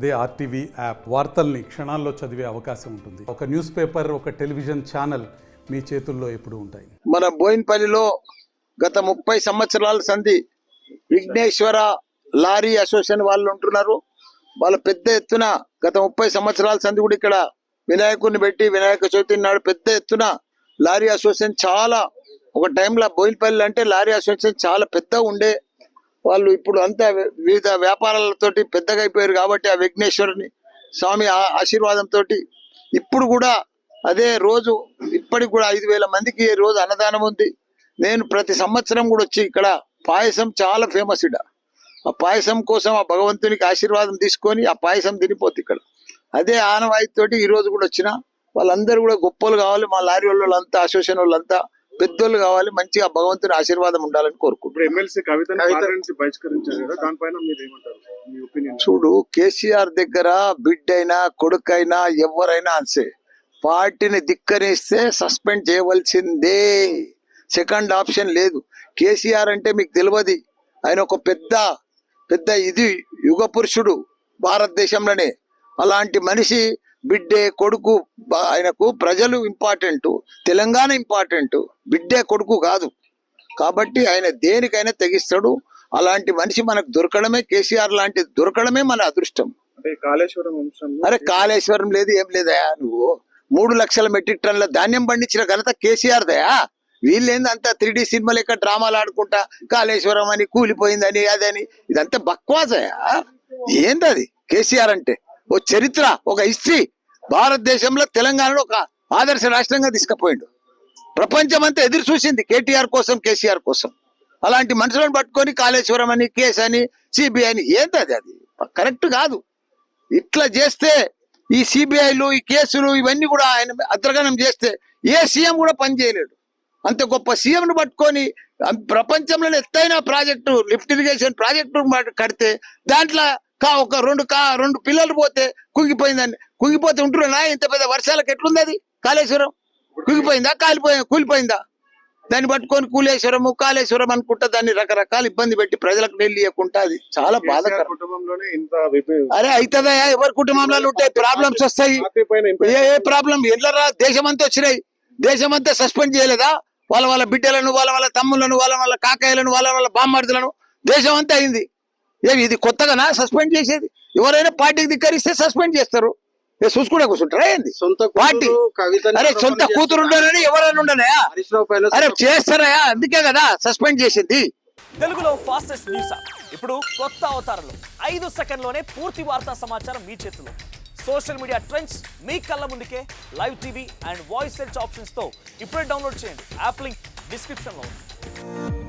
అదే RTV app వార్తల్ని క్షణాల్లో చదివే అవకాశం ఉంటుంది. ఒక న్యూస్ పేపర్, ఒక టెలివిజన్ ఛానల్ మీ చేతుల్లో ఎప్పుడూ ఉంటాయి. మన బోయిన్పల్లిలో గత 30 సంవత్సరాల సంధి విఘ్నేశ్వర లారీ అసోసియేషన్ వాళ్ళు ఉంటున్నారు. వాళ్ళ పెద్ద ఎత్తున గత 30 సంవత్సరాల సంధి కూడా ఇక్కడ వినాయకుడిని పెట్టి వినాయక చవితి నాడు పెద్ద ఎత్తున లారీ అసోసియేషన్ చాలా ఒక టైంలో బోయిన్పల్లి అంటే లారీ అసోసియేషన్ చాలా పెద్ద ఉండే. వాళ్ళు ఇప్పుడు అంతా వివిధ వ్యాపారాలతోటి పెద్దగా అయిపోయారు కాబట్టి ఆ విఘ్నేశ్వరుని స్వామి ఆశీర్వాదంతో ఇప్పుడు కూడా అదే రోజు ఇప్పటికి కూడా 5,000 మందికి రోజు అన్నదానం ఉంది. నేను ప్రతి సంవత్సరం కూడా వచ్చి ఇక్కడ పాయసం చాలా ఫేమస్. ఇక్కడ ఆ పాయసం కోసం ఆ భగవంతునికి ఆశీర్వాదం తీసుకొని ఆ పాయసం తినిపోతుంది ఇక్కడ. అదే ఆనవాయితీతోటి ఈ రోజు కూడా వచ్చిన వాళ్ళందరూ కూడా గొప్పలు కావాలి. మా లారీ వాళ్ళంతా అసోసియేషన్ వాళ్ళంతా పెద్దోళ్ళు కావాలి. మంచిగా భగవంతుని ఆశీర్వాదం ఉండాలని కోరుకుంటున్నాను. చూడు, కేసీఆర్ దగ్గర బిడ్డైనా కొడుకైనా ఎవరైనా అంతే పార్టీని ధిక్కరిస్తే సస్పెండ్ చేయవలసిందే. సెకండ్ ఆప్షన్ లేదు. కేసీఆర్ అంటే మీకు తెలియదు, ఆయన ఒక పెద్ద ఇది యుగ పురుషుడు భారతదేశంలోనే. అలాంటి మనిషి బిడ్డే కొడుకు ఆయనకు ప్రజలు ఇంపార్టెంట్, తెలంగాణ ఇంపార్టెంట్, బిడ్డే కొడుకు కాదు. కాబట్టి ఆయన దేనికైనా తెగిస్తాడు. అలాంటి మనిషి మనకు దొరకడమే, కేసీఆర్ లాంటి దొరకడమే మన అదృష్టం. అరే కాళేశ్వరం లేదు ఏం లేదయా. నువ్వు 3 లక్షల మెట్రిక్ టన్నుల ధాన్యం పండించిన ఘనత కేసీఆర్ దయా. వీళ్ళేంది అంతా 3D సినిమాలు ఎక్కడ డ్రామాలు ఆడుకుంటా కాళేశ్వరం అని కూలిపోయిందని అదని ఇదంతా బక్వాసయా. ఏందది కేసీఆర్ అంటే? ఓ చరిత్ర, ఒక హిస్టరీ. భారతదేశంలో తెలంగాణలో ఒక ఆదర్శ రాష్ట్రంగా తీసుకుపోయిండు. ప్రపంచం అంతా ఎదురు చూసింది కేటీఆర్ కోసం, కేసీఆర్ కోసం. అలాంటి మనుషులను పట్టుకొని కాళేశ్వరం అని, కేసు అని, సిబిఐ అని ఏంటది? అది కరెక్ట్ కాదు. ఇట్లా చేస్తే ఈ సిబిఐలు, ఈ కేసులు ఇవన్నీ కూడా ఆయన అద్రగణం చేస్తే ఏ సీఎం కూడా పనిచేయలేడు. అంత గొప్ప సీఎంను పట్టుకొని ప్రపంచంలోనే ఎత్తైన ప్రాజెక్టు లిఫ్ట్ ఇరిగేషన్ ప్రాజెక్టు కడితే దాంట్లో ఒక రెండు పిల్లలు పోతే కుంగిపోతే ఉంటున్నా. ఇంత పెద్ద వర్షాలకు ఎట్లుంది అది? కాళేశ్వరం కుంగిపోయిందా, కూలిపోయిందా? దాన్ని పట్టుకొని కాళేశ్వరం అనుకుంటా దాన్ని రకరకాల ఇబ్బంది పెట్టి ప్రజలకు నీళ్ళు ఇవ్వకుండా అది చాలా బాధకరం. అరే అవుతుందా? ఎవరి కుటుంబంలో ఉంటాయి ప్రాబ్లమ్స్ వస్తాయి. ఏ ప్రాబ్లం ఎల్లరా దేశమంతా వచ్చినాయి. దేశమంతా సస్పెండ్ చేయలేదా? వాళ్ళ బిడ్డలను, వాళ్ళ తమ్ములను, వాళ్ళ కాకాయలను, వాళ్ళ బామ్మర్దులను దేశం అంతా అయింది. ఏమి ఇది కొత్తగానా సస్పెండ్ చేసేది? ఎవరైనా పార్టీకి ధిక్కరిస్తే సస్పెండ్ చేస్తారు. చూసుకుంటే కూర్చుంటారా ఏంది? పార్టీ అరే సొంత కూతురు ఉండనని ఎవరైనా ఉండనయా? అరే చేస్తారా? అందుకే కదా సస్పెండ్ చేసింది. తెలుగులో ఫాస్టెస్ట్ న్యూస్ ఇప్పుడు కొత్త అవతారంలో 5 సెకండ్లోనే పూర్తి వార్తా సమాచారం మీ చేతిలో. సోషల్ మీడియా ట్రెండ్స్ మీ కళ్ళ ముందుకే live TV and voice search options తో ఇప్పుడే డౌన్లోడ్ చేయండి. యాప్ లింక్ డిస్క్రిప్షన్ లో ఉంది.